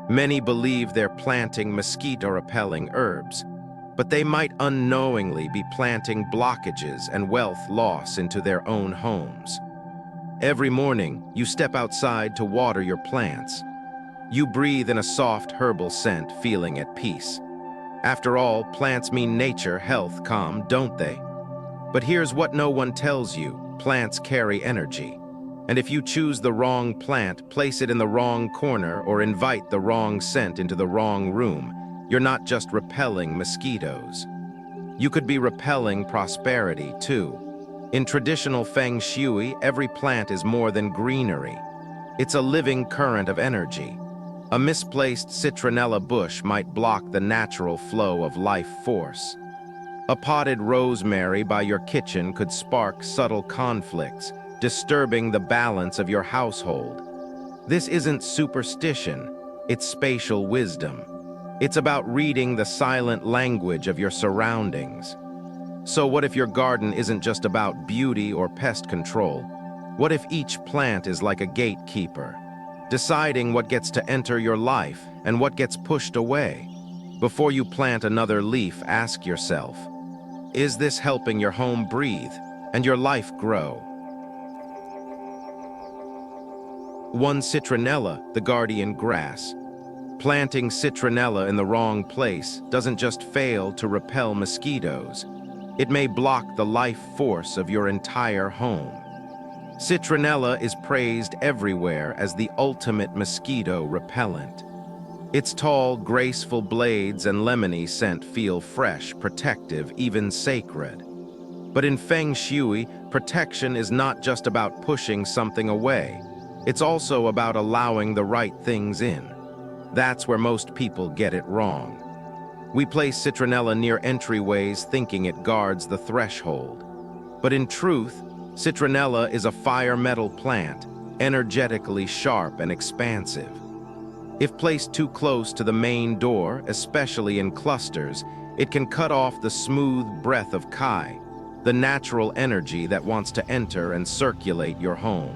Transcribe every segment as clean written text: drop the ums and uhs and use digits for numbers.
Many believe they're planting mosquito-repelling herbs, but they might unknowingly be planting blockages and wealth loss into their own homes. Every morning, you step outside to water your plants. You breathe in a soft herbal scent, feeling at peace. After all, plants mean nature, health, calm, don't they? But here's what no one tells you: plants carry energy. And if you choose the wrong plant, place it in the wrong corner, or invite the wrong scent into the wrong room, you're not just repelling mosquitoes. You could be repelling prosperity, too. In traditional Feng Shui, every plant is more than greenery. It's a living current of energy. A misplaced Citronella bush might block the natural flow of life force. A potted rosemary by your kitchen could spark subtle conflicts, disturbing the balance of your household. This isn't superstition, it's spatial wisdom. It's about reading the silent language of your surroundings. So what if your garden isn't just about beauty or pest control? What if each plant is like a gatekeeper, deciding what gets to enter your life and what gets pushed away? Before you plant another leaf, ask yourself, is this helping your home breathe and your life grow? 1. Citronella, the guardian grass. Planting citronella in the wrong place doesn't just fail to repel mosquitoes. It may block the life force of your entire home. Citronella is praised everywhere as the ultimate mosquito repellent. Its tall, graceful blades and lemony scent feel fresh, protective, even sacred. But in Feng Shui, protection is not just about pushing something away. It's also about allowing the right things in. That's where most people get it wrong. We place citronella near entryways thinking it guards the threshold. But in truth, citronella is a fire metal plant, energetically sharp and expansive. If placed too close to the main door, especially in clusters, it can cut off the smooth breath of Kai, the natural energy that wants to enter and circulate your home.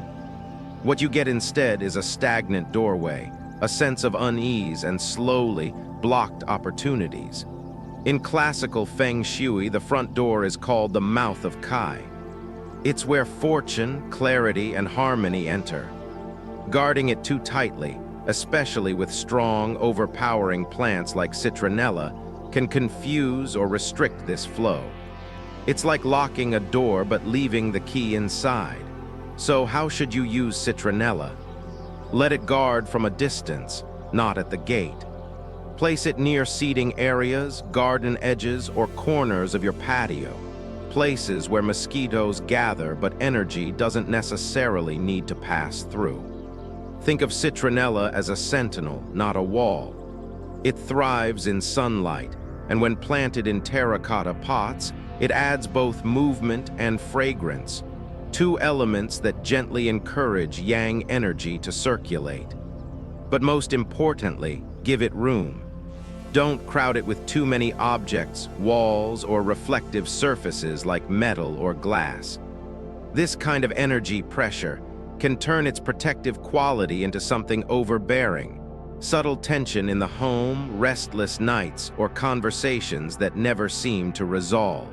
What you get instead is a stagnant doorway, a sense of unease and slowly blocked opportunities. In classical Feng Shui, the front door is called the mouth of Kai. It's where fortune, clarity, and harmony enter. Guarding it too tightly, especially with strong, overpowering plants like citronella, can confuse or restrict this flow. It's like locking a door but leaving the key inside. So how should you use citronella? Let it guard from a distance, not at the gate. Place it near seating areas, garden edges, or corners of your patio, places where mosquitoes gather but energy doesn't necessarily need to pass through. Think of citronella as a sentinel, not a wall. It thrives in sunlight, and when planted in terracotta pots, it adds both movement and fragrance, two elements that gently encourage yang energy to circulate. But most importantly, give it room. Don't crowd it with too many objects, walls, or reflective surfaces like metal or glass. This kind of energy pressure can turn its protective quality into something overbearing, subtle tension in the home, restless nights, or conversations that never seem to resolve.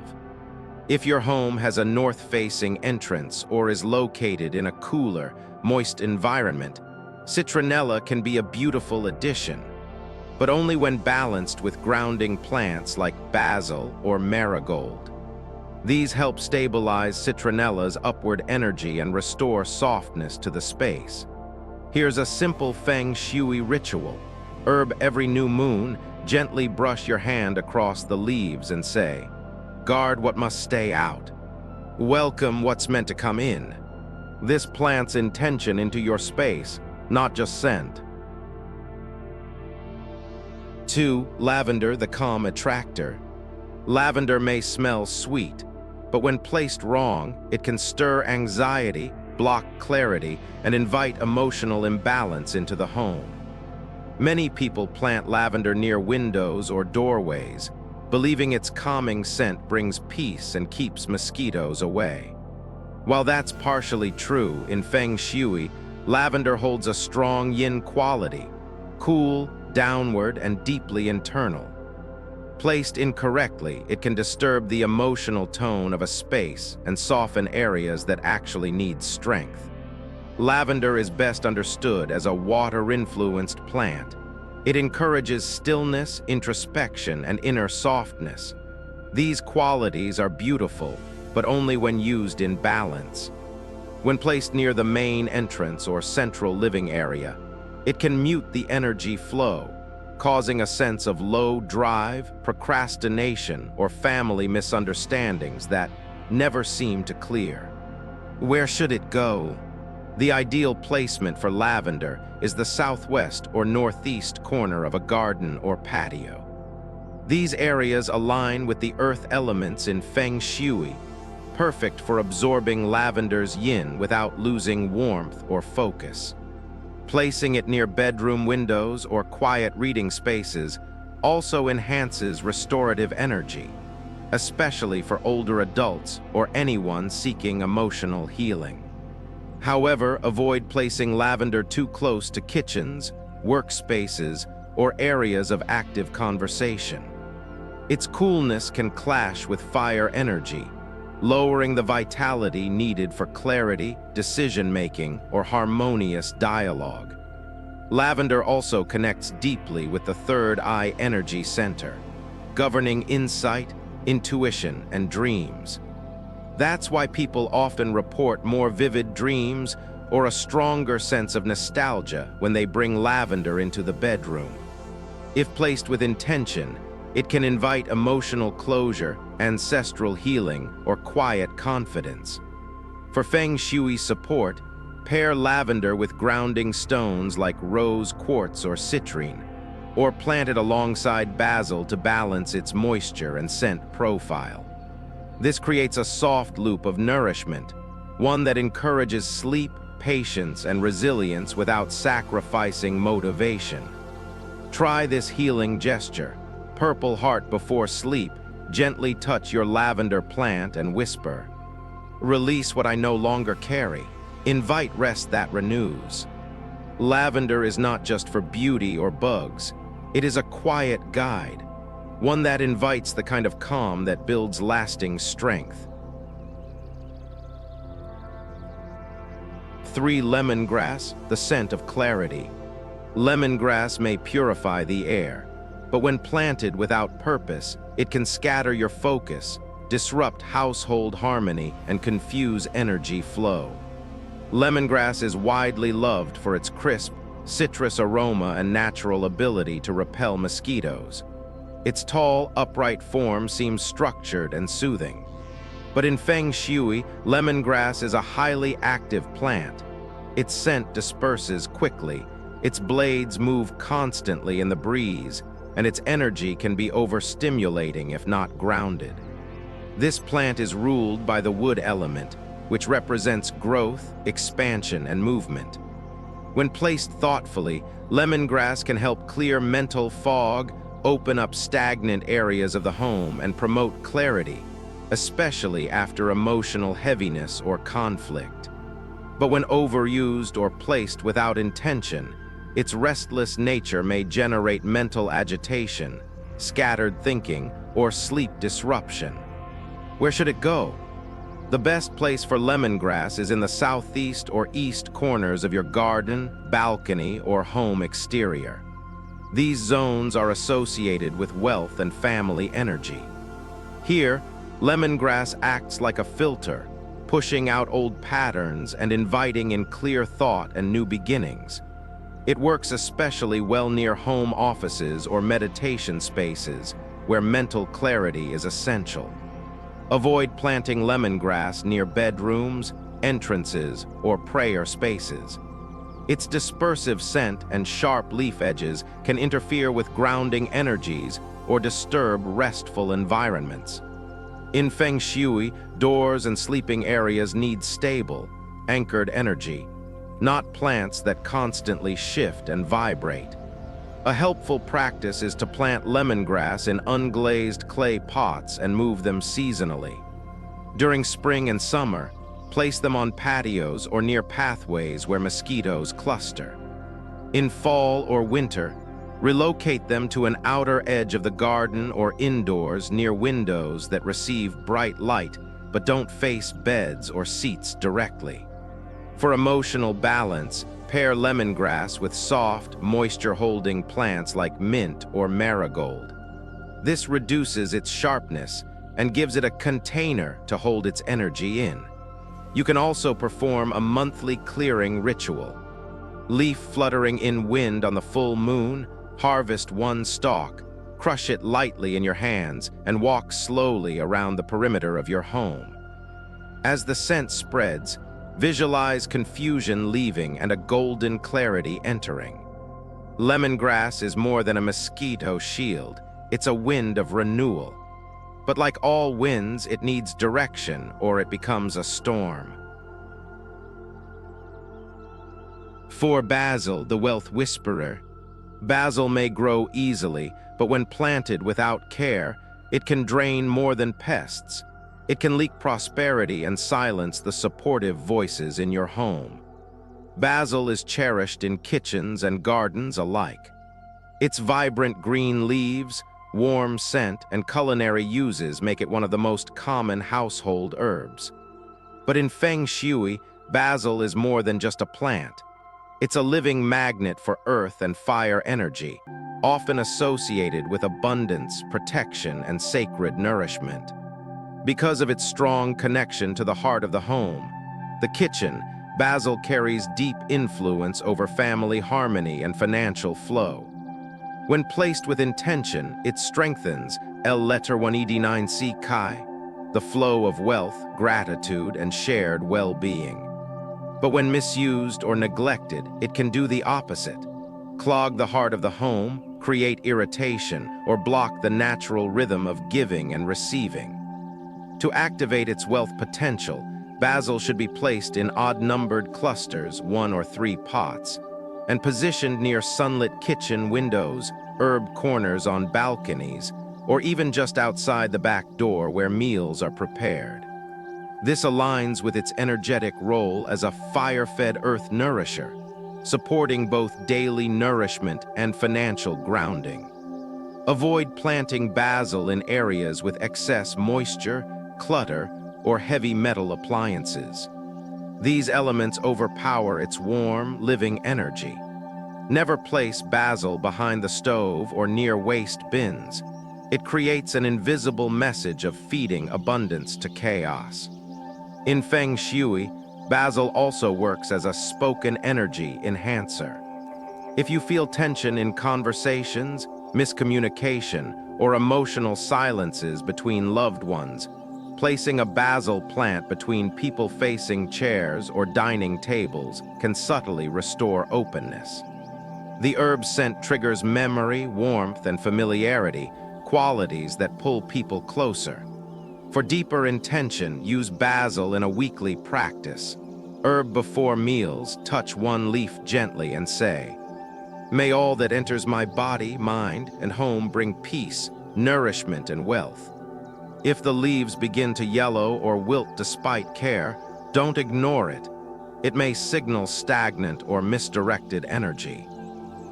If your home has a north-facing entrance or is located in a cooler, moist environment, citronella can be a beautiful addition, but only when balanced with grounding plants like Basil or Maragold. These help stabilize citronella's upward energy and restore softness to the space. Here's a simple Feng Shui ritual. Herb every new moon, gently brush your hand across the leaves and say, "Guard what must stay out. Welcome what's meant to come in." This plants intention into your space, not just scent. 2. Lavender, the calm attractor. Lavender may smell sweet, but when placed wrong, it can stir anxiety, block clarity, and invite emotional imbalance into the home. Many people plant lavender near windows or doorways, believing its calming scent brings peace and keeps mosquitoes away. While that's partially true, in Feng Shui, lavender holds a strong yin quality, cool, downward and deeply internal. Placed incorrectly, it can disturb the emotional tone of a space and soften areas that actually need strength. Lavender is best understood as a water-influenced plant. It encourages stillness, introspection, and inner softness. These qualities are beautiful, but only when used in balance. When placed near the main entrance or central living area, it can mute the energy flow, causing a sense of low drive, procrastination, or family misunderstandings that never seem to clear. Where should it go? The ideal placement for lavender is the southwest or northeast corner of a garden or patio. These areas align with the earth elements in Feng Shui, perfect for absorbing lavender's yin without losing warmth or focus. Placing it near bedroom windows or quiet reading spaces also enhances restorative energy, especially for older adults or anyone seeking emotional healing. However, avoid placing lavender too close to kitchens, workspaces, or areas of active conversation. Its coolness can clash with fire energy, lowering the vitality needed for clarity, decision-making, or harmonious dialogue. Lavender also connects deeply with the third eye energy center, governing insight, intuition, and dreams. That's why people often report more vivid dreams or a stronger sense of nostalgia when they bring lavender into the bedroom. If placed with intention, it can invite emotional closure, ancestral healing, or quiet confidence. For Feng Shui support, pair lavender with grounding stones like rose quartz or citrine, or plant it alongside basil to balance its moisture and scent profile. This creates a soft loop of nourishment, one that encourages sleep, patience, and resilience without sacrificing motivation. Try this healing gesture. Purple heart before sleep, gently touch your lavender plant and whisper, "Release what I no longer carry. Invite rest that renews." Lavender is not just for beauty or bugs. It is a quiet guide, one that invites the kind of calm that builds lasting strength. 3. Lemongrass, the scent of clarity. Lemongrass may purify the air, but when planted without purpose, it can scatter your focus, disrupt household harmony, and confuse energy flow. Lemongrass is widely loved for its crisp, citrus aroma and natural ability to repel mosquitoes. Its tall, upright form seems structured and soothing. But in Feng Shui, lemongrass is a highly active plant. Its scent disperses quickly, its blades move constantly in the breeze, and its energy can be overstimulating if not grounded. This plant is ruled by the wood element, which represents growth, expansion, and movement. When placed thoughtfully, lemongrass can help clear mental fog, open up stagnant areas of the home, and promote clarity, especially after emotional heaviness or conflict. But when overused or placed without intention, its restless nature may generate mental agitation, scattered thinking, or sleep disruption. Where should it go? The best place for lemongrass is in the southeast or east corners of your garden, balcony, or home exterior. These zones are associated with wealth and family energy. Here, lemongrass acts like a filter, pushing out old patterns and inviting in clear thought and new beginnings. It works especially well near home offices or meditation spaces, where mental clarity is essential. Avoid planting lemongrass near bedrooms, entrances, or prayer spaces. Its dispersive scent and sharp leaf edges can interfere with grounding energies or disturb restful environments. In Feng Shui, doors and sleeping areas need stable, anchored energy, not plants that constantly shift and vibrate. A helpful practice is to plant lemongrass in unglazed clay pots and move them seasonally. During spring and summer, place them on patios or near pathways where mosquitoes cluster. In fall or winter, Relocate them to an outer edge of the garden or indoors near windows that receive bright light but don't face beds or seats directly. For emotional balance, pair lemongrass with soft, moisture-holding plants like mint or marigold. This reduces its sharpness and gives it a container to hold its energy in. You can also perform a monthly clearing ritual. Leaf fluttering in wind on the full moon, harvest one stalk, crush it lightly in your hands, and walk slowly around the perimeter of your home. As the scent spreads, visualize confusion leaving and a golden clarity entering. Lemongrass is more than a mosquito shield. It's a wind of renewal. But like all winds, it needs direction or it becomes a storm. For Basil, the wealth whisperer, basil may grow easily, but when planted without care, it can drain more than pests. It can leak prosperity and silence the supportive voices in your home. Basil is cherished in kitchens and gardens alike. Its vibrant green leaves, warm scent, and culinary uses make it one of the most common household herbs. But in Feng Shui, basil is more than just a plant. It's a living magnet for earth and fire energy, often associated with abundance, protection, and sacred nourishment. Because of its strong connection to the heart of the home, the kitchen, basil carries deep influence over family harmony and financial flow. When placed with intention, it strengthens El Letter 189C Kai, the flow of wealth, gratitude, and shared well-being. But when misused or neglected, it can do the opposite: clog the heart of the home, create irritation, or block the natural rhythm of giving and receiving. To activate its wealth potential, basil should be placed in odd-numbered clusters, 1 or 3 pots, and positioned near sunlit kitchen windows, herb corners on balconies, or even just outside the back door where meals are prepared. This aligns with its energetic role as a fire-fed earth nourisher, supporting both daily nourishment and financial grounding. Avoid planting basil in areas with excess moisture, clutter, or heavy metal appliances. These elements overpower its warm, living energy. Never place basil behind the stove or near waste bins. It creates an invisible message of feeding abundance to chaos. In Feng Shui, basil also works as a spoken energy enhancer. If you feel tension in conversations, miscommunication, or emotional silences between loved ones, placing a basil plant between people-facing chairs or dining tables can subtly restore openness. The herb scent triggers memory, warmth, and familiarity, qualities that pull people closer. For deeper intention, use basil in a weekly practice. Herb before meals, touch one leaf gently and say, "May all that enters my body, mind, and home bring peace, nourishment, and wealth." If the leaves begin to yellow or wilt despite care, don't ignore it. It may signal stagnant or misdirected energy.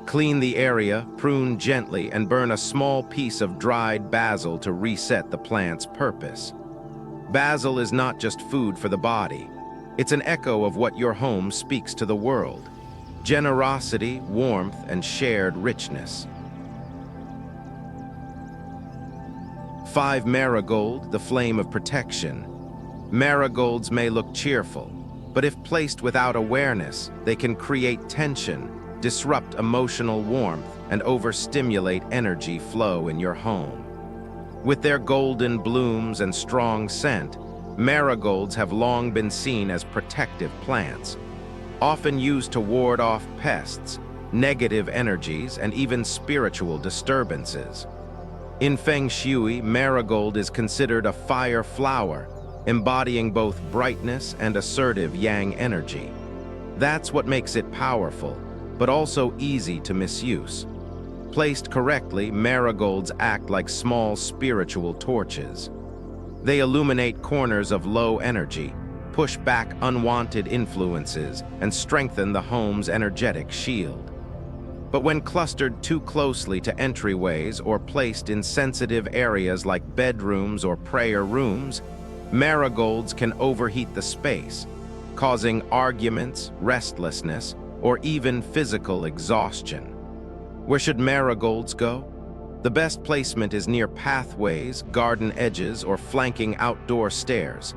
Clean the area, prune gently, and burn a small piece of dried basil to reset the plant's purpose. Basil is not just food for the body. It's an echo of what your home speaks to the world: generosity, warmth, and shared richness. 5. Maragold, the flame of protection. Marigolds may look cheerful, but if placed without awareness, they can create tension, disrupt emotional warmth, and overstimulate energy flow in your home. With their golden blooms and strong scent, marigolds have long been seen as protective plants, often used to ward off pests, negative energies, and even spiritual disturbances. In Feng Shui, marigold is considered a fire flower, embodying both brightness and assertive yang energy. That's what makes it powerful, but also easy to misuse. Placed correctly, marigolds act like small spiritual torches. They illuminate corners of low energy, push back unwanted influences, and strengthen the home's energetic shield. But when clustered too closely to entryways or placed in sensitive areas like bedrooms or prayer rooms, marigolds can overheat the space, causing arguments, restlessness, or even physical exhaustion. Where should marigolds go? The best placement is near pathways, garden edges, or flanking outdoor stairs,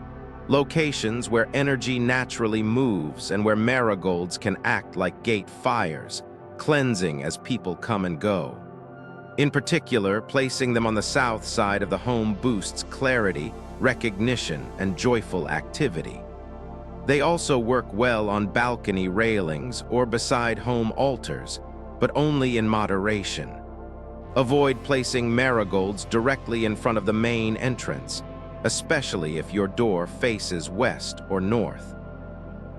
locations where energy naturally moves and where marigolds can act like gate fires, cleansing as people come and go. In particular, placing them on the south side of the home boosts clarity, recognition, and joyful activity. They also work well on balcony railings or beside home altars, but only in moderation. Avoid placing marigolds directly in front of the main entrance, especially if your door faces west or north.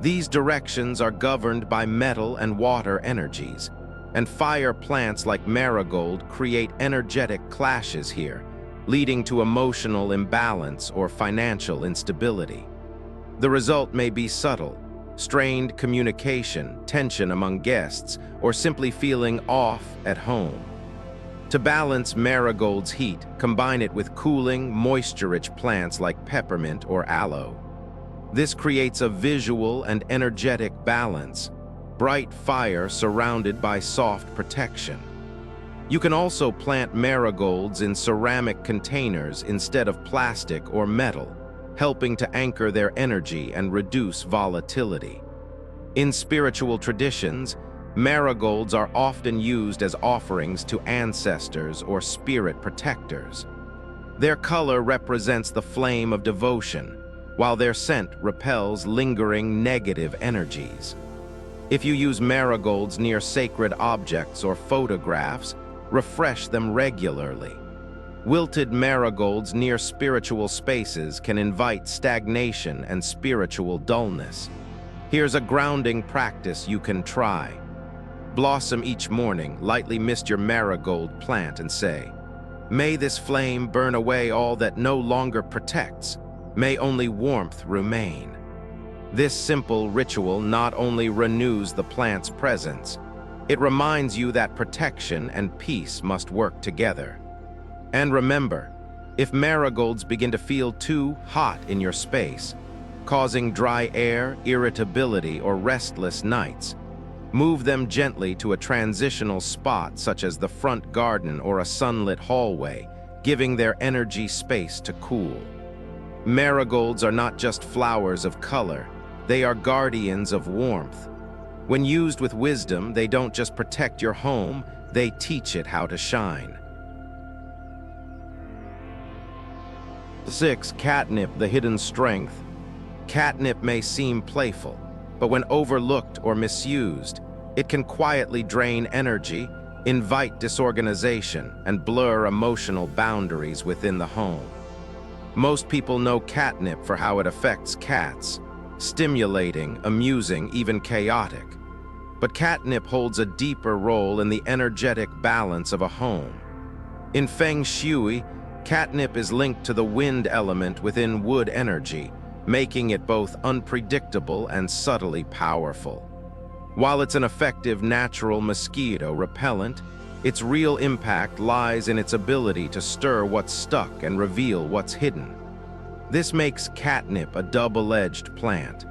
These directions are governed by metal and water energies, and fire plants like marigold create energetic clashes here, leading to emotional imbalance or financial instability. The result may be subtle: strained communication, tension among guests, or simply feeling off at home. To balance marigold's heat, combine it with cooling, moisture-rich plants like peppermint or aloe. This creates a visual and energetic balance, bright fire surrounded by soft protection. You can also plant marigolds in ceramic containers instead of plastic or metal, helping to anchor their energy and reduce volatility. In spiritual traditions, marigolds are often used as offerings to ancestors or spirit protectors. Their color represents the flame of devotion, while their scent repels lingering negative energies. If you use marigolds near sacred objects or photographs, refresh them regularly. Wilted marigolds near spiritual spaces can invite stagnation and spiritual dullness. Here's a grounding practice you can try. Blossom each morning, lightly mist your marigold plant and say, "May this flame burn away all that no longer protects. May only warmth remain." This simple ritual not only renews the plant's presence, it reminds you that protection and peace must work together. And remember, if marigolds begin to feel too hot in your space, causing dry air, irritability, or restless nights, move them gently to a transitional spot such as the front garden or a sunlit hallway, giving their energy space to cool. Marigolds are not just flowers of color, they are guardians of warmth. When used with wisdom, they don't just protect your home, they teach it how to shine. 6. Catnip, the hidden strength. Catnip may seem playful, but when overlooked or misused, it can quietly drain energy, invite disorganization, and blur emotional boundaries within the home. Most people know catnip for how it affects cats, stimulating, amusing, even chaotic. But catnip holds a deeper role in the energetic balance of a home. In Feng Shui, catnip is linked to the wind element within wood energy, making it both unpredictable and subtly powerful. While it's an effective natural mosquito repellent, its real impact lies in its ability to stir what's stuck and reveal what's hidden. This makes catnip a double-edged plant.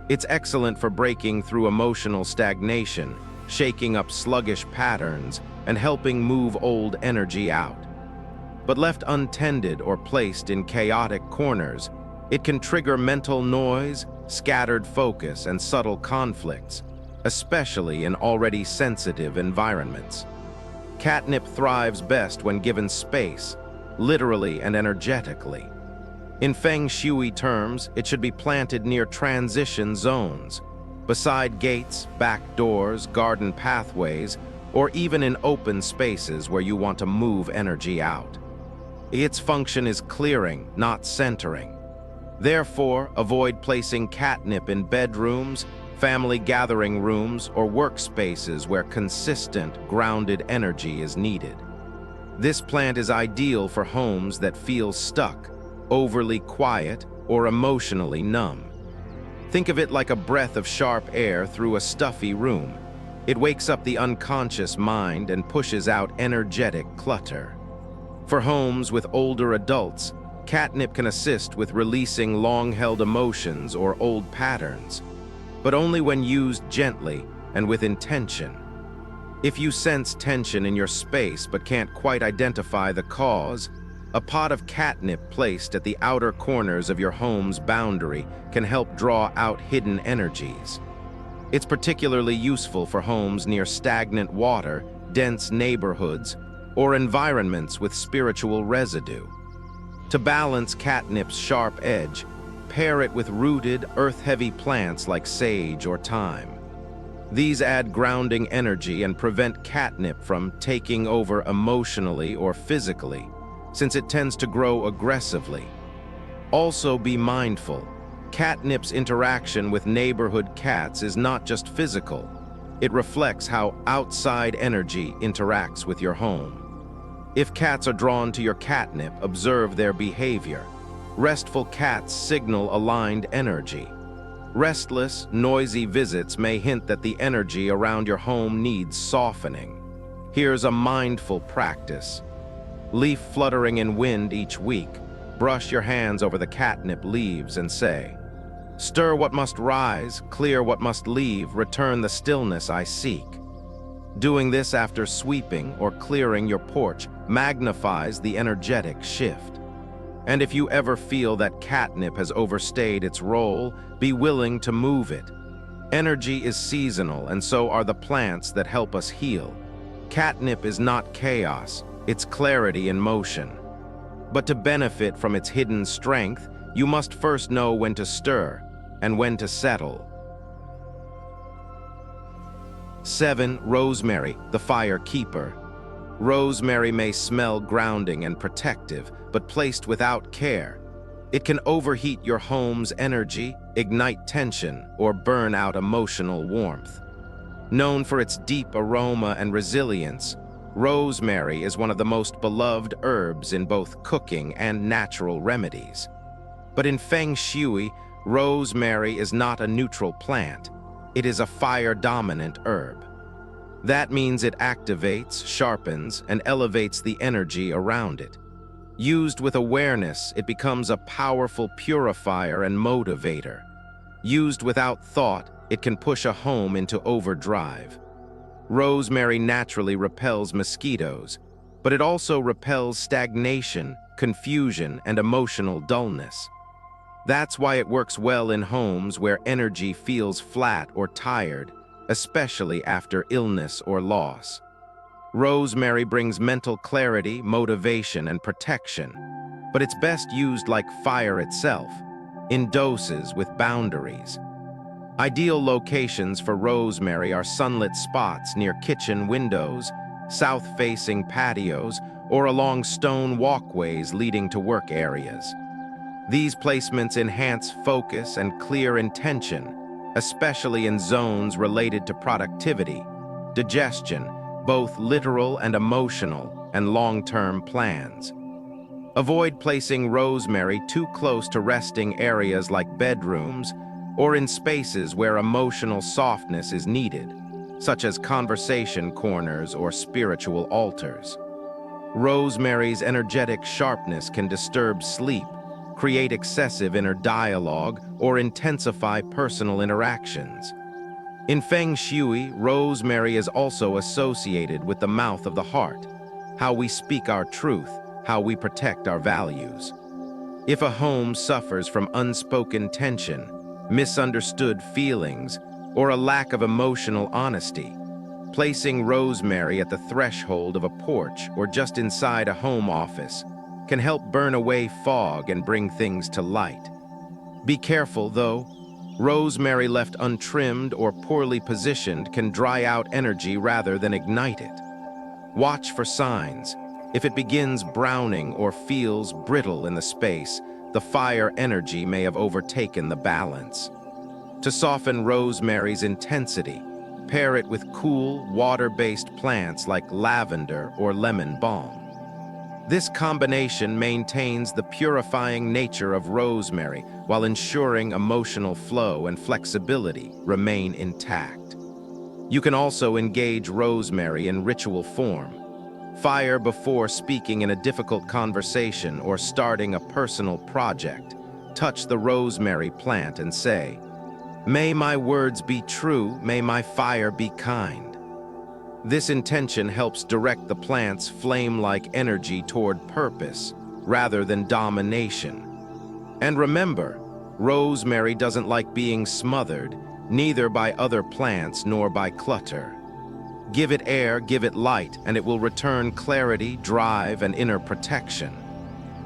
It's excellent for breaking through emotional stagnation, shaking up sluggish patterns, and helping move old energy out. But left untended or placed in chaotic corners, it can trigger mental noise, scattered focus, and subtle conflicts, especially in already sensitive environments. Catnip thrives best when given space, literally and energetically. In Feng Shui terms, it should be planted near transition zones, beside gates, back doors, garden pathways, or even in open spaces where you want to move energy out. Its function is clearing, not centering. Therefore, avoid placing catnip in bedrooms, family gathering rooms, or workspaces where consistent, grounded energy is needed. This plant is ideal for homes that feel stuck, overly quiet, or emotionally numb. Think of it like a breath of sharp air through a stuffy room. It wakes up the unconscious mind and pushes out energetic clutter. For homes with older adults, catnip can assist with releasing long-held emotions or old patterns, but only when used gently and with intention. If you sense tension in your space but can't quite identify the cause, a pot of catnip placed at the outer corners of your home's boundary can help draw out hidden energies. It's particularly useful for homes near stagnant water, dense neighborhoods, or environments with spiritual residue. To balance catnip's sharp edge, pair it with rooted, earth-heavy plants like sage or thyme. These add grounding energy and prevent catnip from taking over emotionally or physically, since it tends to grow aggressively. Also be mindful, catnip's interaction with neighborhood cats is not just physical. It reflects how outside energy interacts with your home. If cats are drawn to your catnip, observe their behavior. Restful cats signal aligned energy. Restless, noisy visits may hint that the energy around your home needs softening. Here's a mindful practice. Leaf fluttering in wind each week, brush your hands over the catnip leaves and say, "Stir what must rise, clear what must leave, return the stillness I seek." Doing this after sweeping or clearing your porch magnifies the energetic shift. And if you ever feel that catnip has overstayed its role, be willing to move it. Energy is seasonal, and so are the plants that help us heal. Catnip is not chaos, it's clarity in motion. But to benefit from its hidden strength, you must first know when to stir and when to settle. 7. Rosemary, the fire keeper. Rosemary may smell grounding and protective, but placed without care, it can overheat your home's energy, ignite tension, or burn out emotional warmth. Known for its deep aroma and resilience, rosemary is one of the most beloved herbs in both cooking and natural remedies. But in Feng Shui, rosemary is not a neutral plant. It is a fire-dominant herb. That means it activates, sharpens, and elevates the energy around it. Used with awareness, it becomes a powerful purifier and motivator. Used without thought, it can push a home into overdrive. Rosemary naturally repels mosquitoes, but it also repels stagnation, confusion, and emotional dullness. That's why it works well in homes where energy feels flat or tired, especially after illness or loss. Rosemary brings mental clarity, motivation, and protection, but it's best used like fire itself, in doses with boundaries. Ideal locations for rosemary are sunlit spots near kitchen windows, south-facing patios, or along stone walkways leading to work areas. These placements enhance focus and clear intention, especially in zones related to productivity, digestion, both literal and emotional, and long-term plans. Avoid placing rosemary too close to resting areas like bedrooms or in spaces where emotional softness is needed, such as conversation corners or spiritual altars. Rosemary's energetic sharpness can disturb sleep, create excessive inner dialogue, or intensify personal interactions. In Feng Shui, rosemary is also associated with the mouth of the heart, how we speak our truth, how we protect our values. If a home suffers from unspoken tension, misunderstood feelings, or a lack of emotional honesty, placing rosemary at the threshold of a porch or just inside a home office can help burn away fog and bring things to light. Be careful, though. Rosemary left untrimmed or poorly positioned can dry out energy rather than ignite it. Watch for signs. If it begins browning or feels brittle in the space, the fire energy may have overtaken the balance. To soften rosemary's intensity, pair it with cool, water-based plants like lavender or lemon balm. This combination maintains the purifying nature of rosemary while ensuring emotional flow and flexibility remain intact. You can also engage rosemary in ritual form. Fire before speaking in a difficult conversation or starting a personal project. Touch the rosemary plant and say, "May my words be true, may my fire be kind." This intention helps direct the plant's flame-like energy toward purpose rather than domination. And remember, rosemary doesn't like being smothered, neither by other plants nor by clutter. Give it air, give it light, and it will return clarity, drive, and inner protection.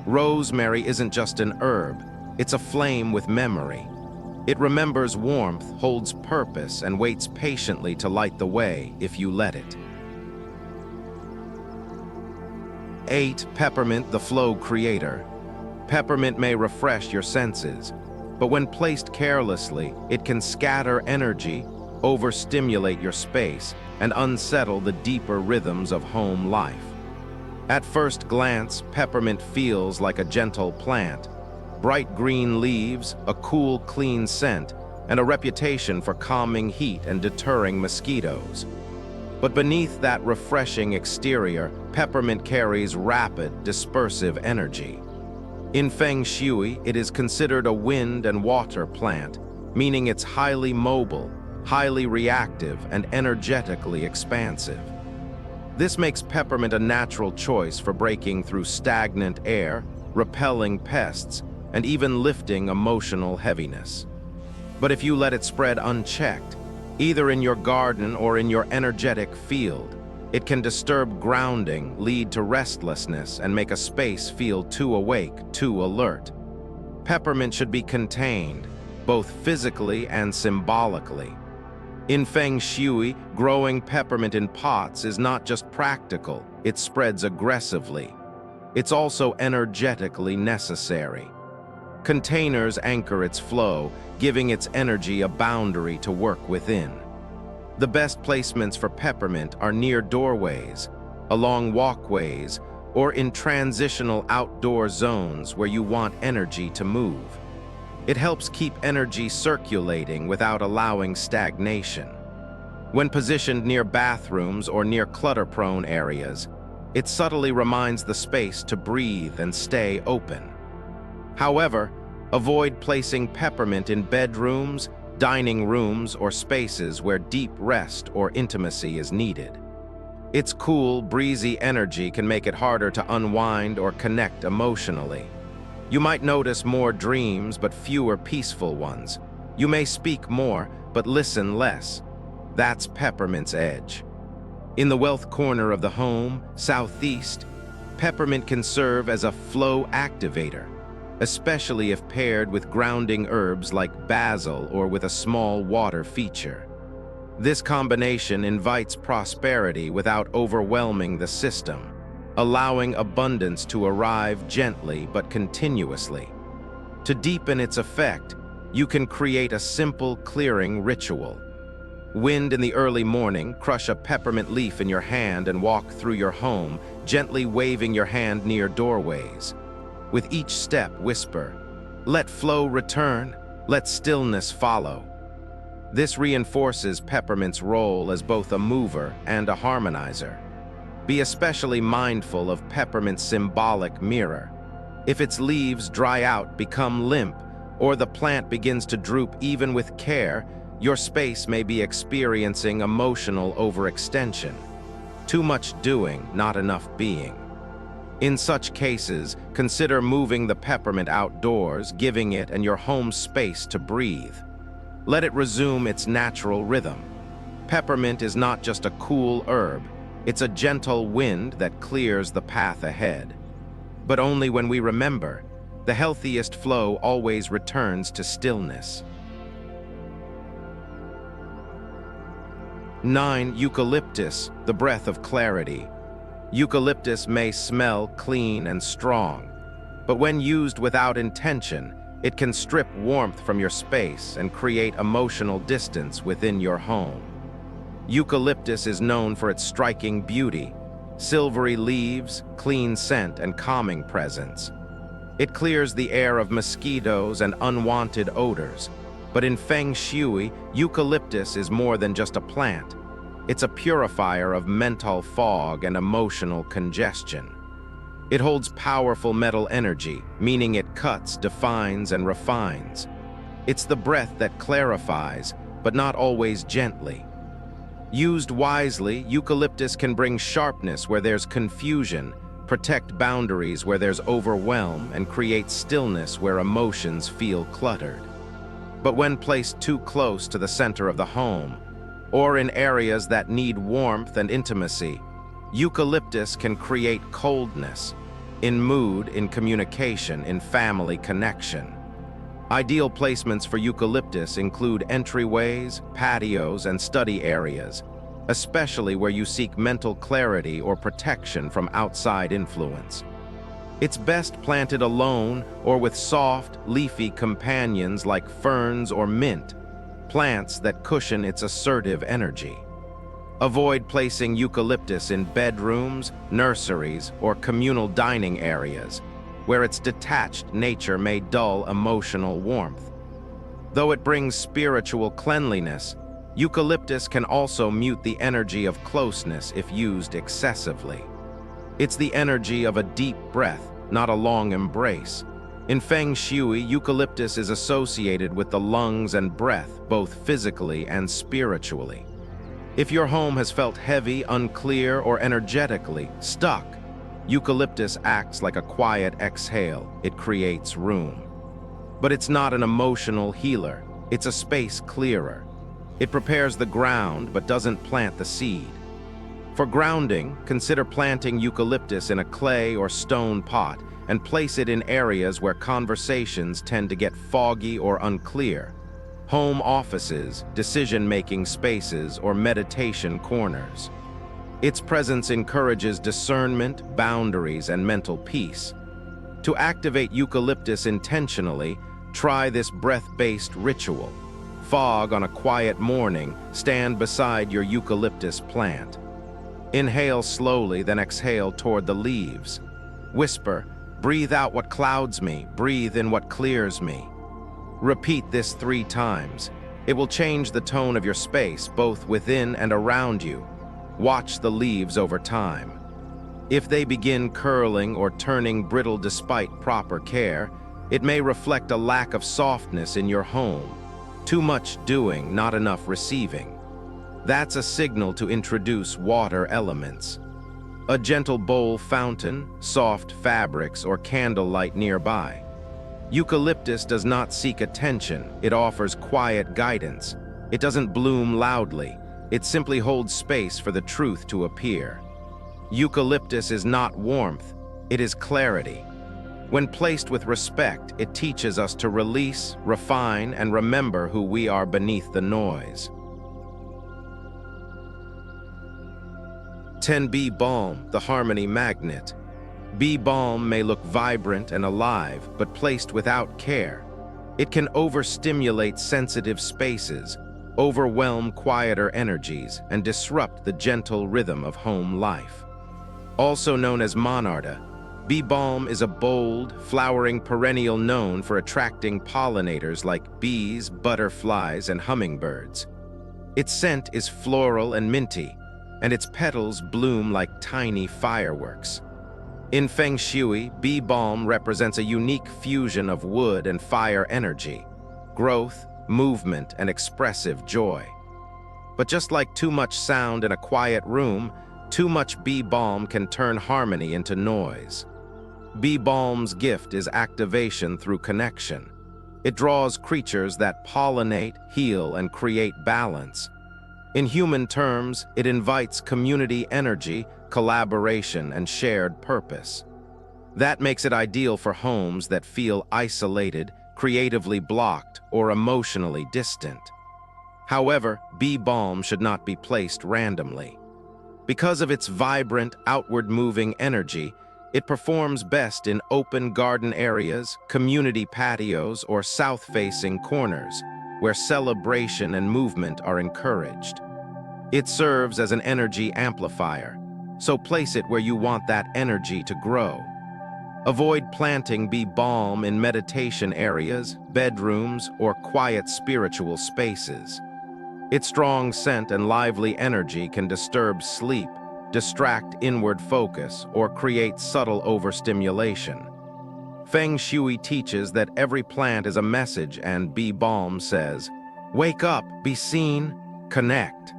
Rosemary isn't just an herb, it's a flame with memory. It remembers warmth, holds purpose, and waits patiently to light the way if you let it. 8. Peppermint, the flow creator. Peppermint may refresh your senses, but when placed carelessly, it can scatter energy, overstimulate your space, and unsettle the deeper rhythms of home life. At first glance, peppermint feels like a gentle plant. Bright green leaves, a cool, clean scent, and a reputation for calming heat and deterring mosquitoes. But beneath that refreshing exterior, peppermint carries rapid, dispersive energy. In Feng Shui, it is considered a wind and water plant, meaning it's highly mobile, highly reactive, and energetically expansive. This makes peppermint a natural choice for breaking through stagnant air, repelling pests, and even lifting emotional heaviness. But if you let it spread unchecked, either in your garden or in your energetic field, it can disturb grounding, lead to restlessness, and make a space feel too awake, too alert. Peppermint should be contained, both physically and symbolically. In Feng Shui, growing peppermint in pots is not just practical, it spreads aggressively. It's also energetically necessary. Containers anchor its flow, giving its energy a boundary to work within. The best placements for peppermint are near doorways, along walkways, or in transitional outdoor zones where you want energy to move. It helps keep energy circulating without allowing stagnation. When positioned near bathrooms or near clutter-prone areas, it subtly reminds the space to breathe and stay open. However, avoid placing peppermint in bedrooms, dining rooms, or spaces where deep rest or intimacy is needed. Its cool, breezy energy can make it harder to unwind or connect emotionally. You might notice more dreams but fewer peaceful ones. You may speak more but listen less. That's peppermint's edge. In the wealth corner of the home, southeast, peppermint can serve as a flow activator, especially if paired with grounding herbs like basil or with a small water feature. This combination invites prosperity without overwhelming the system, allowing abundance to arrive gently but continuously. To deepen its effect, you can create a simple clearing ritual. Wind in the early morning, crush a peppermint leaf in your hand and walk through your home, gently waving your hand near doorways. With each step, whisper, "Let flow return, let stillness follow." This reinforces peppermint's role as both a mover and a harmonizer. Be especially mindful of peppermint's symbolic mirror. If its leaves dry out, become limp, or the plant begins to droop even with care, your space may be experiencing emotional overextension. Too much doing, not enough being. In such cases, consider moving the peppermint outdoors, giving it and your home space to breathe. Let it resume its natural rhythm. Peppermint is not just a cool herb, it's a gentle wind that clears the path ahead. But only when we remember, the healthiest flow always returns to stillness. 9. Eucalyptus, the breath of clarity. Eucalyptus may smell clean and strong, but when used without intention, it can strip warmth from your space and create emotional distance within your home. Eucalyptus is known for its striking beauty, silvery leaves, clean scent, and calming presence. It clears the air of mosquitoes and unwanted odors, but in Feng Shui, eucalyptus is more than just a plant. It's a purifier of mental fog and emotional congestion. It holds powerful metal energy, meaning it cuts, defines, and refines. It's the breath that clarifies, but not always gently. Used wisely, eucalyptus can bring sharpness where there's confusion, protect boundaries where there's overwhelm, and create stillness where emotions feel cluttered. But when placed too close to the center of the home, or in areas that need warmth and intimacy, eucalyptus can create coldness, in mood, in communication, in family connection. Ideal placements for eucalyptus include entryways, patios, and study areas, especially where you seek mental clarity or protection from outside influence. It's best planted alone or with soft, leafy companions like ferns or mint, plants that cushion its assertive energy. Avoid placing eucalyptus in bedrooms, nurseries, or communal dining areas, where its detached nature may dull emotional warmth. Though it brings spiritual cleanliness, eucalyptus can also mute the energy of closeness if used excessively. It's the energy of a deep breath, not a long embrace. In Feng Shui, eucalyptus is associated with the lungs and breath, both physically and spiritually. If your home has felt heavy, unclear, or energetically stuck, eucalyptus acts like a quiet exhale. It creates room. But it's not an emotional healer. It's a space clearer. It prepares the ground but doesn't plant the seed. For grounding, consider planting eucalyptus in a clay or stone pot and place it in areas where conversations tend to get foggy or unclear. Home offices, decision-making spaces, or meditation corners. Its presence encourages discernment, boundaries, and mental peace. To activate eucalyptus intentionally, try this breath-based ritual. Fog on a quiet morning, stand beside your eucalyptus plant. Inhale slowly, then exhale toward the leaves. Whisper, "Breathe out what clouds me, breathe in what clears me." Repeat this 3 times. It will change the tone of your space, both within and around you. Watch the leaves over time. If they begin curling or turning brittle despite proper care, it may reflect a lack of softness in your home. Too much doing, not enough receiving. That's a signal to introduce water elements. A gentle bowl fountain, soft fabrics, or candlelight nearby. Eucalyptus does not seek attention, it offers quiet guidance. It doesn't bloom loudly, it simply holds space for the truth to appear. Eucalyptus is not warmth, it is clarity. When placed with respect, it teaches us to release, refine, and remember who we are beneath the noise. 10. Bee Balm, the harmony magnet. Bee balm may look vibrant and alive, but placed without care. It can overstimulate sensitive spaces, overwhelm quieter energies, and disrupt the gentle rhythm of home life. Also known as monarda, bee balm is a bold, flowering perennial known for attracting pollinators like bees, butterflies, and hummingbirds. Its scent is floral and minty, and its petals bloom like tiny fireworks. In Feng Shui, bee balm represents a unique fusion of wood and fire energy, growth, movement, and expressive joy. But just like too much sound in a quiet room, too much bee balm can turn harmony into noise. Bee balm's gift is activation through connection. It draws creatures that pollinate, heal, and create balance. In human terms, it invites community energy, collaboration, and shared purpose. That makes it ideal for homes that feel isolated, creatively blocked, or emotionally distant. However, bee balm should not be placed randomly. Because of its vibrant, outward-moving energy, it performs best in open garden areas, community patios, or south-facing corners, where celebration and movement are encouraged. It serves as an energy amplifier, so place it where you want that energy to grow. Avoid planting bee balm in meditation areas, bedrooms, or quiet spiritual spaces. Its strong scent and lively energy can disturb sleep, distract inward focus, or create subtle overstimulation. Feng Shui teaches that every plant is a message, and Balm says, "Wake up, be seen, connect."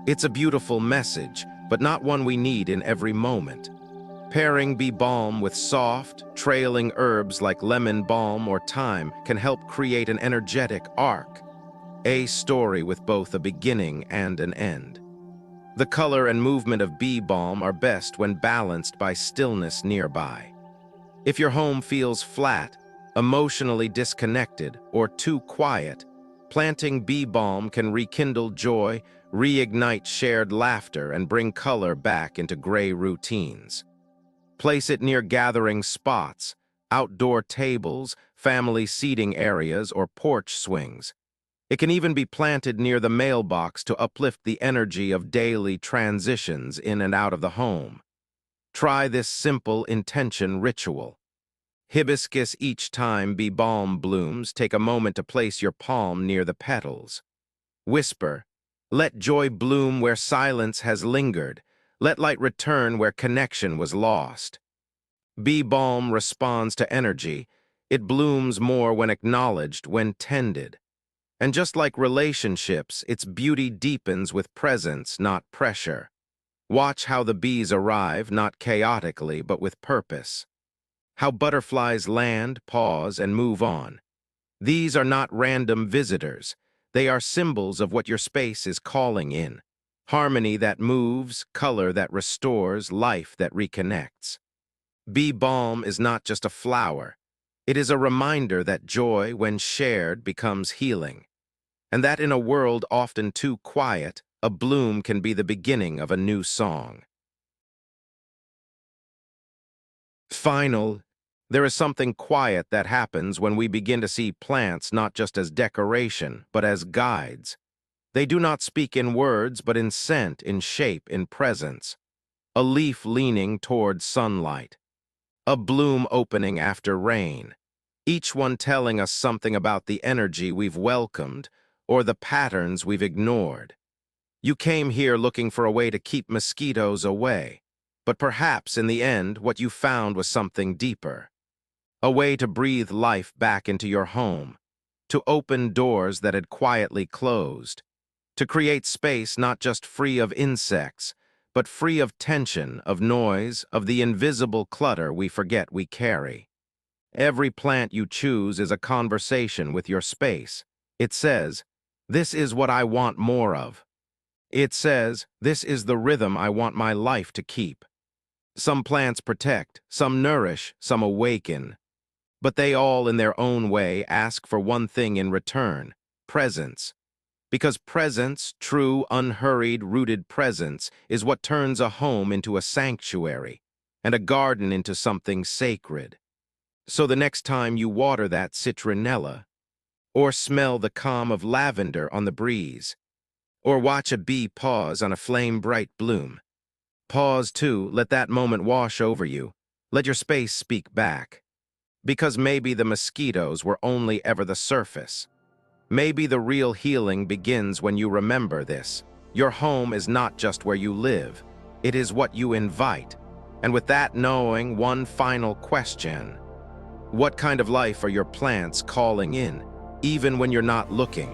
It's a beautiful message, but not one we need in every moment. Pairing Balm with soft, trailing herbs like lemon balm or thyme can help create an energetic arc, a story with both a beginning and an end. The color and movement of balm are best when balanced by stillness nearby. If your home feels flat, emotionally disconnected, or too quiet, planting balm can rekindle joy, reignite shared laughter, and bring color back into gray routines. Place it near gathering spots, outdoor tables, family seating areas, or porch swings. It can even be planted near the mailbox to uplift the energy of daily transitions in and out of the home. Try this simple intention ritual. Hibiscus each time balm blooms, take a moment to place your palm near the petals. Whisper, "Let joy bloom where silence has lingered. Let light return where connection was lost." Balm responds to energy. It blooms more when acknowledged, when tended. And just like relationships, its beauty deepens with presence, not pressure. Watch how the bees arrive, not chaotically, but with purpose. How butterflies land, pause, and move on. These are not random visitors. They are symbols of what your space is calling in. Harmony that moves, color that restores, life that reconnects. Balm is not just a flower. It is a reminder that joy, when shared, becomes healing. And that in a world often too quiet, a bloom can be the beginning of a new song. There is something quiet that happens when we begin to see plants not just as decoration, but as guides. They do not speak in words, but in scent, in shape, in presence. A leaf leaning toward sunlight. A bloom opening after rain. Each one telling us something about the energy we've welcomed or the patterns we've ignored. You came here looking for a way to keep mosquitoes away, but perhaps in the end what you found was something deeper. A way to breathe life back into your home, to open doors that had quietly closed, to create space not just free of insects, but free of tension, of noise, of the invisible clutter we forget we carry. Every plant you choose is a conversation with your space. It says, "This is what I want more of." It says, "This is the rhythm I want my life to keep." Some plants protect, some nourish, some awaken. But they all, in their own way, ask for one thing in return: presence. Because presence, true, unhurried, rooted presence, is what turns a home into a sanctuary, and a garden into something sacred. So the next time you water that citronella, or smell the calm of lavender on the breeze, or watch a bee pause on a flame-bright bloom, pause too, let that moment wash over you, let your space speak back. Because maybe the mosquitoes were only ever the surface. Maybe the real healing begins when you remember this. Your home is not just where you live, it is what you invite. And with that knowing, one final question: what kind of life are your plants calling in, even when you're not looking?